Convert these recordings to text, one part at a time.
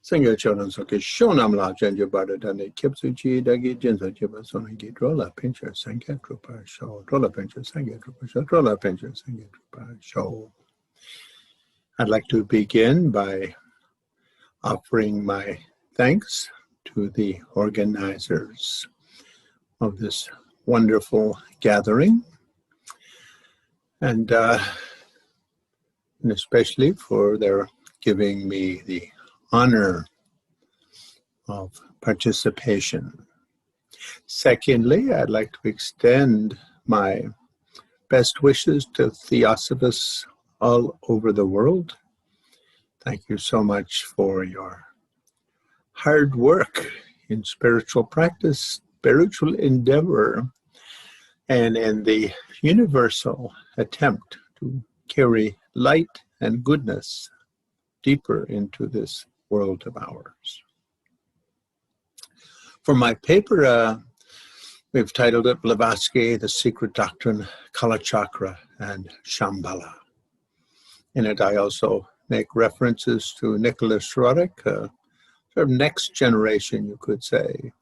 Sangha Choran Soke Shonam La Janja Bada Dane Kipsuchi Dagi Jinsa Jiba Sonagi Drola Pincher Sangha Trooper Show Drola Pincher Sangha Trooper Show Drola Pincher Sangha Trooper Show. I'd like to begin by offering my thanks to the organizers of this wonderful gathering, and especially for their giving me the honor of participation. Secondly, I'd like to extend my best wishes to Theosophists all over the world. Thank you so much for your hard work in spiritual practice, spiritual endeavor, and in the universal attempt to carry light and goodness deeper into this world of ours. For my paper, we've titled it Blavatsky, The Secret Doctrine, Kalachakra and Shambhala. In it, I also make references to Nicholas Roerich, sort of next generation, you could say,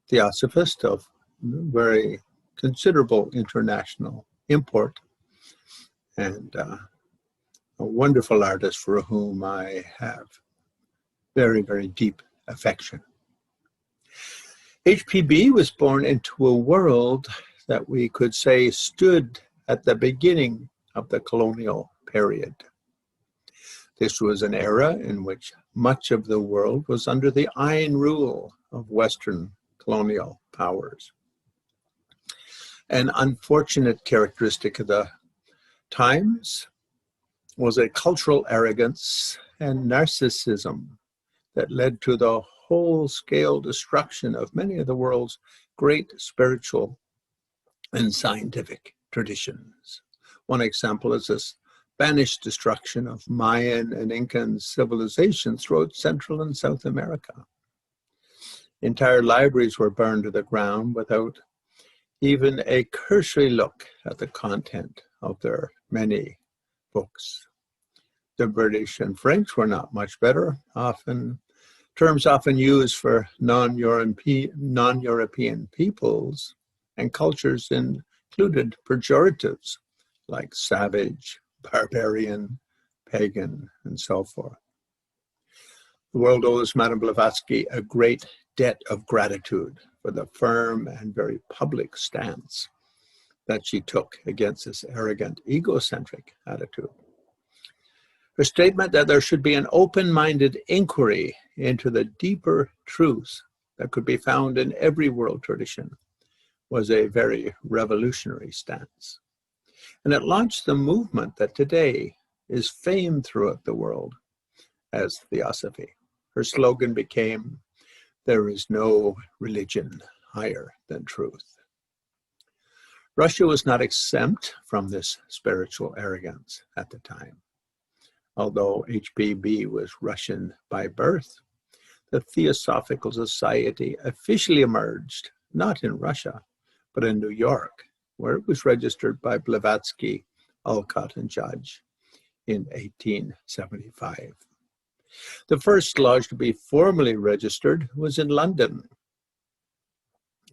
Theosophist of very considerable international import, and a wonderful artist for whom I have very, very deep affection. HPB was born into a world that we could say stood at the beginning of the colonial period. This was an era in which much of the world was under the iron rule of Western colonial powers. An unfortunate characteristic of the times was a cultural arrogance and narcissism that led to the whole-scale destruction of many of the world's great spiritual and scientific traditions. One example is this Spanish destruction of Mayan and Incan civilizations throughout Central and South America. Entire libraries were burned to the ground without even a cursory look at the content of their many books. The British and French were not much better. Terms often used for non-European peoples and cultures included pejoratives like savage, barbarian, pagan, and so forth. The world owes Madame Blavatsky a great debt of gratitude for the firm and very public stance that she took against this arrogant, egocentric attitude. Her statement that there should be an open-minded inquiry into the deeper truths that could be found in every world tradition was a very revolutionary stance. And it launched the movement that today is famed throughout the world as Theosophy. Her slogan became, "There is no religion higher than truth." Russia was not exempt from this spiritual arrogance at the time. Although HPB was Russian by birth, the Theosophical Society officially emerged not in Russia, but in New York, where it was registered by Blavatsky, Alcott, and Judge in 1875. The first lodge to be formally registered was in London,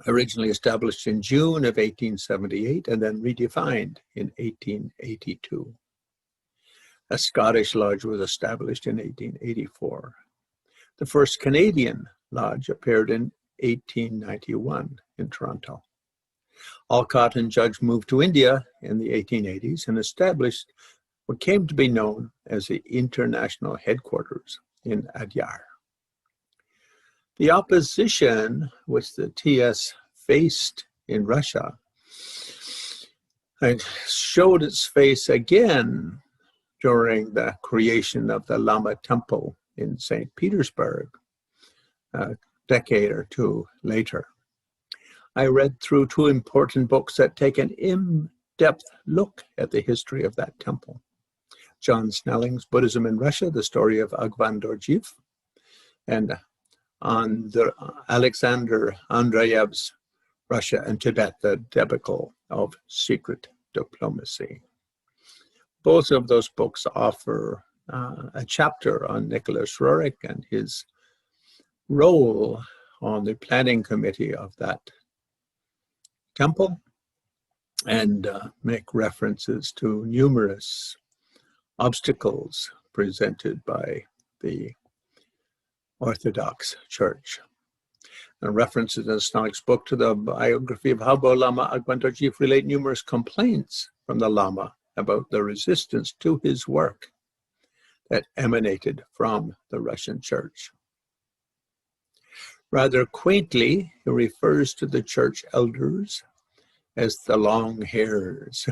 originally established in June of 1878 and then redefined in 1882. A Scottish lodge was established in 1884. The first Canadian lodge appeared in 1891 in Toronto. Alcott and Judge moved to India in the 1880s and established what came to be known as the international headquarters in Adyar. The opposition which the TS faced in Russia showed its face again during the creation of the Lama Temple in St. Petersburg a decade or two later. I read through two important books that take an in-depth look at the history of that temple. John Snelling's Buddhism in Russia, The Story of Agvan Dorjiev, and on Alexander Andreev's Russia and Tibet, the debacle of secret diplomacy. Both of those books offer a chapter on Nicholas Roerich and his role on the planning committee of that temple and make references to numerous obstacles presented by the Orthodox Church. And references in Snonik's book to the biography of Halbo Lama Agbantarjif relate numerous complaints from the Lama about the resistance to his work that emanated from the Russian Church. Rather quaintly, he refers to the church elders as the long hairs,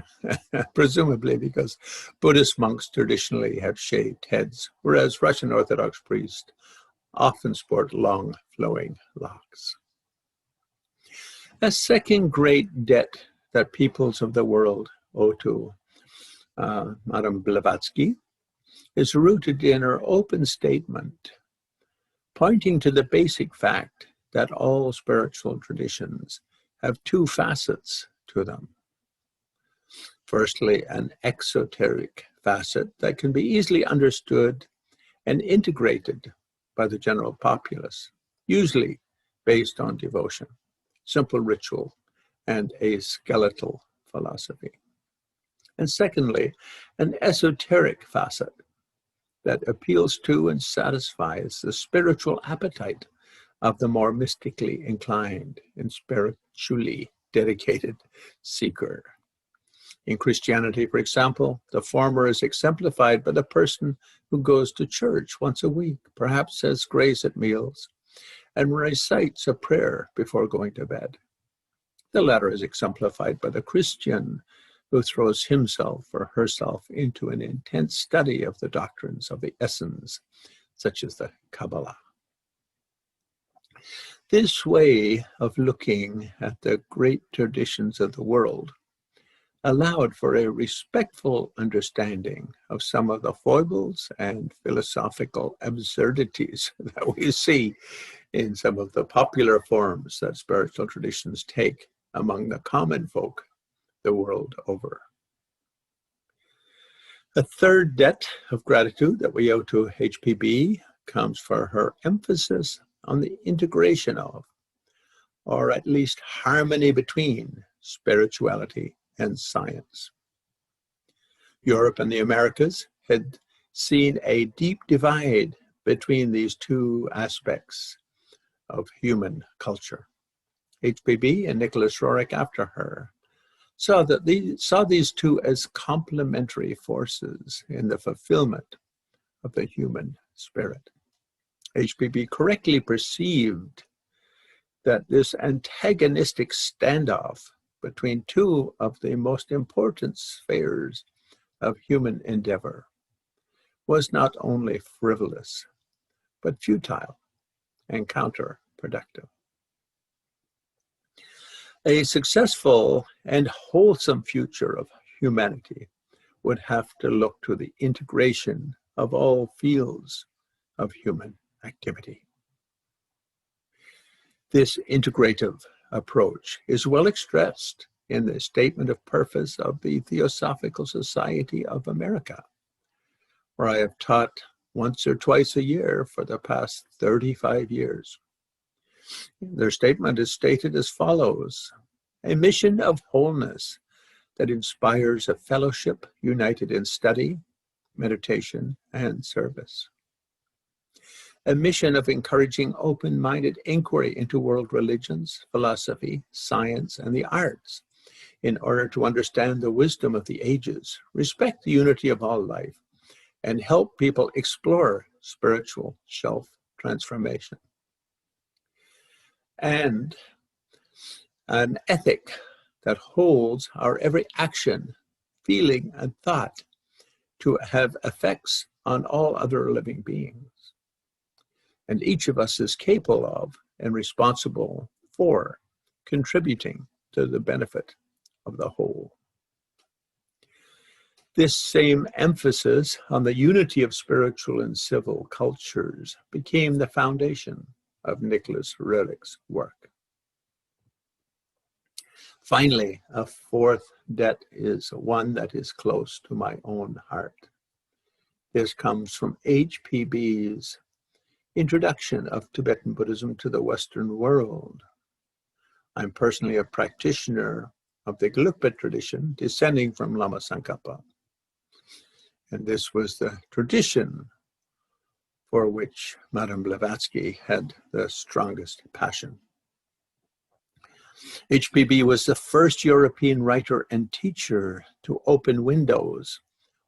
presumably because Buddhist monks traditionally have shaved heads, whereas Russian Orthodox priests often sport long flowing locks. A second great debt that peoples of the world owe to Madame Blavatsky is rooted in her open statement, pointing to the basic fact that all spiritual traditions have two facets to them. Firstly, an exoteric facet that can be easily understood and integrated by the general populace, usually based on devotion, simple ritual, and a skeletal philosophy. And secondly, an esoteric facet that appeals to and satisfies the spiritual appetite of the more mystically inclined and spiritually dedicated seeker. In Christianity, for example, the former is exemplified by the person who goes to church once a week, perhaps says grace at meals, and recites a prayer before going to bed. The latter is exemplified by the Christian who throws himself or herself into an intense study of the doctrines of the essence, such as the Kabbalah. This way of looking at the great traditions of the world allowed for a respectful understanding of some of the foibles and philosophical absurdities that we see in some of the popular forms that spiritual traditions take among the common folk the world over. A third debt of gratitude that we owe to HPB comes for her emphasis on the integration of, or at least harmony between, spirituality and science. Europe and the Americas had seen a deep divide between these two aspects of human culture. HPB and Nicholas Roerich after her saw these two as complementary forces in the fulfillment of the human spirit. HPB correctly perceived that this antagonistic standoff between two of the most important spheres of human endeavor was not only frivolous, but futile and counterproductive. A successful and wholesome future of humanity would have to look to the integration of all fields of human activity. This integrative approach is well expressed in the statement of purpose of the Theosophical Society of America, where I have taught once or twice a year for the past 35 years. Their statement is stated as follows: a mission of wholeness that inspires a fellowship united in study, meditation, and service. A mission of encouraging open-minded inquiry into world religions, philosophy, science, and the arts in order to understand the wisdom of the ages, respect the unity of all life, and help people explore spiritual self-transformation. And an ethic that holds our every action, feeling, and thought to have effects on all other living beings. And each of us is capable of and responsible for contributing to the benefit of the whole. This same emphasis on the unity of spiritual and civil cultures became the foundation of Nicholas Roerich's work. Finally, a fourth debt is one that is close to my own heart. This comes from HPB's introduction of Tibetan Buddhism to the Western world. I'm personally a practitioner of the Gelugpa tradition, descending from Lama Tsongkhapa. And this was the tradition for which Madame Blavatsky had the strongest passion. HPB was the first European writer and teacher to open windows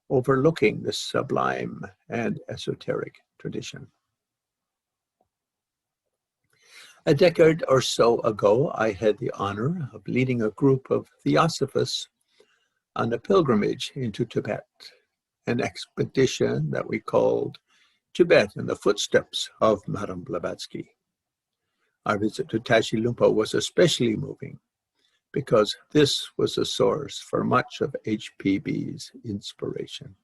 overlooking the sublime and esoteric tradition. A decade or so ago, I had the honor of leading a group of Theosophists on a pilgrimage into Tibet, an expedition that we called Tibet in the Footsteps of Madame Blavatsky. Our visit to Tashi Lumpo was especially moving because this was the source for much of HPB's inspiration.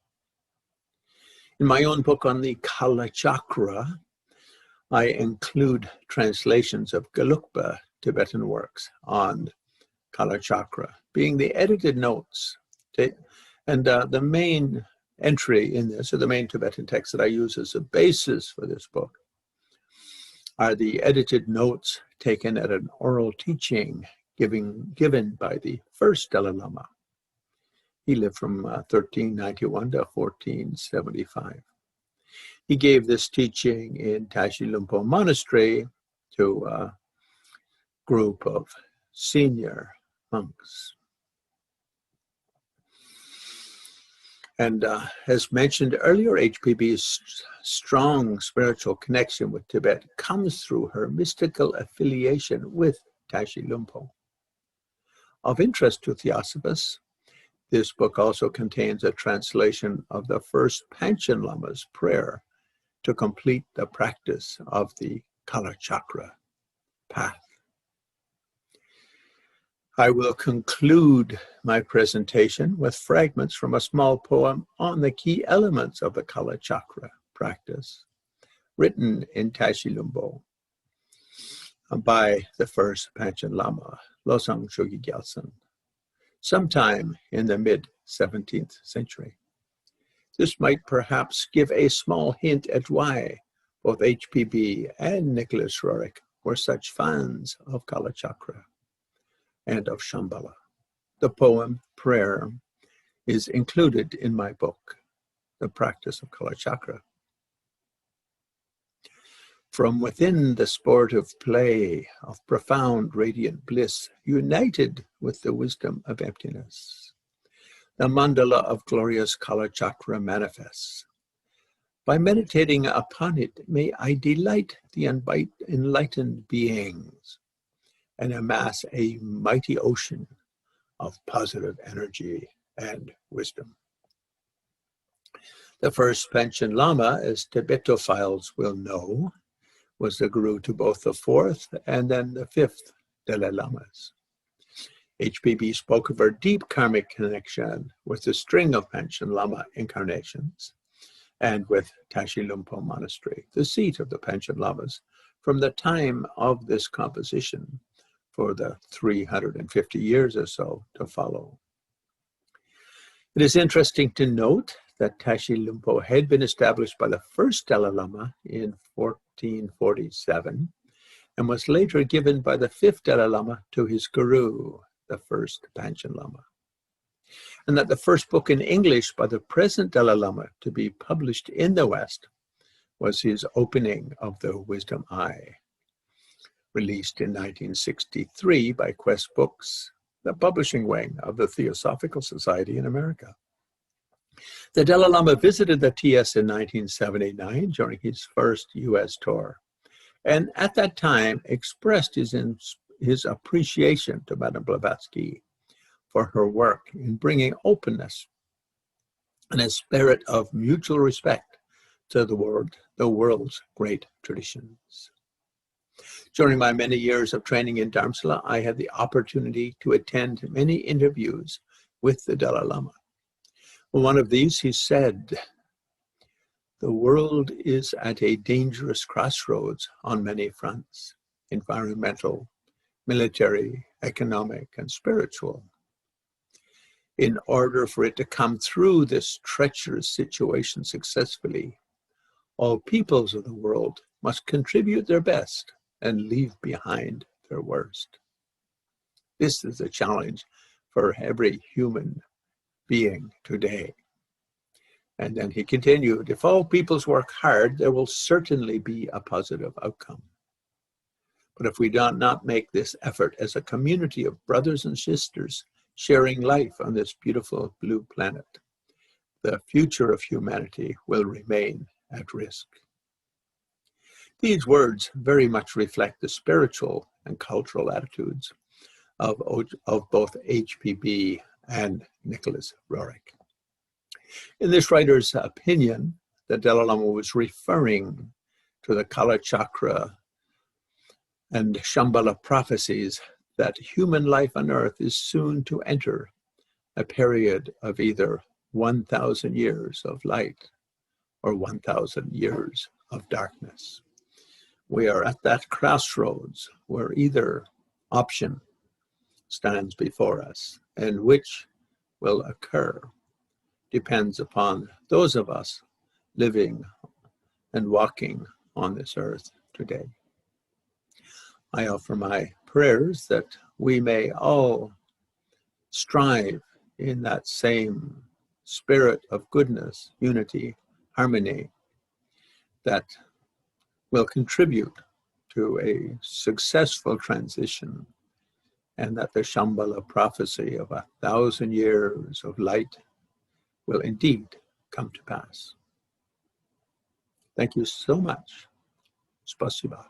In my own book on the Kalachakra, I include translations of Gelugpa Tibetan works on Kalachakra, being the edited notes. And the main entry in this, or the main Tibetan text that I use as a basis for this book, are the edited notes taken at an oral teaching given by the first Dalai Lama. He lived from 1391 to 1475. He gave this teaching in Tashi Lumpo Monastery to a group of senior monks. And as mentioned earlier, HPB's strong spiritual connection with Tibet comes through her mystical affiliation with Tashi Lumpo. Of interest to Theosophists, this book also contains a translation of the first Panchen Lama's prayer to complete the practice of the Kalachakra path. I will conclude my presentation with fragments from a small poem on the key elements of the Kalachakra practice, written in Tashi Lumpo by the first Panchen Lama, Losang Chogi Gyaltsen, sometime in the mid-17th century. This might perhaps give a small hint at why both HPB and Nicholas Roerich were such fans of Kalachakra and of Shambhala. The poem Prayer is included in my book, The Practice of Kalachakra. From within the sport of play, of profound radiant bliss, united with the wisdom of emptiness, the mandala of glorious Kalachakra manifests. By meditating upon it, may I delight the enlightened beings and amass a mighty ocean of positive energy and wisdom. The first Panchen Lama, as Tibetophiles will know, was the guru to both the fourth and then the fifth Dalai Lamas. HPB spoke of her deep karmic connection with the string of Panchen Lama incarnations and with Tashi Lumpo Monastery, the seat of the Panchen Lamas, from the time of this composition for the 350 years or so to follow. It is interesting to note that Tashi Lumpo had been established by the first Dalai Lama in 1447 and was later given by the fifth Dalai Lama to his guru, the first Panchen Lama. And that the first book in English by the present Dalai Lama to be published in the West was his opening of the Wisdom Eye, released in 1963 by Quest Books, the publishing wing of the Theosophical Society in America. The Dalai Lama visited the TS in 1979 during his first U.S. tour, and at that time expressed his appreciation to Madame Blavatsky for her work in bringing openness and a spirit of mutual respect to the world's great traditions. During my many years of training in Dharamsala, I had the opportunity to attend many interviews with the Dalai Lama. One of these, he said, "The world is at a dangerous crossroads on many fronts, environmental, military, economic, and spiritual. In order for it to come through this treacherous situation successfully, all peoples of the world must contribute their best and leave behind their worst. This is a challenge for every human being today. And then he continued, if all peoples work hard, there will certainly be a positive outcome. But if we do not make this effort as a community of brothers and sisters sharing life on this beautiful blue planet, the future of humanity will remain at risk. These words very much reflect the spiritual and cultural attitudes of both HPB and Nicholas Roerich. In this writer's opinion, the Dalai Lama was referring to the Kalachakra and Shambhala prophecies that human life on earth is soon to enter a period of either 1,000 years of light or 1,000 years of darkness. We are at that crossroads where either option stands before us, and which will occur depends upon those of us living and walking on this earth today. I offer my prayers that we may all strive in that same spirit of goodness, unity, harmony that will contribute to a successful transition, and that the Shambhala prophecy of 1,000 years of light will indeed come to pass. Thank you so much. Spasiba.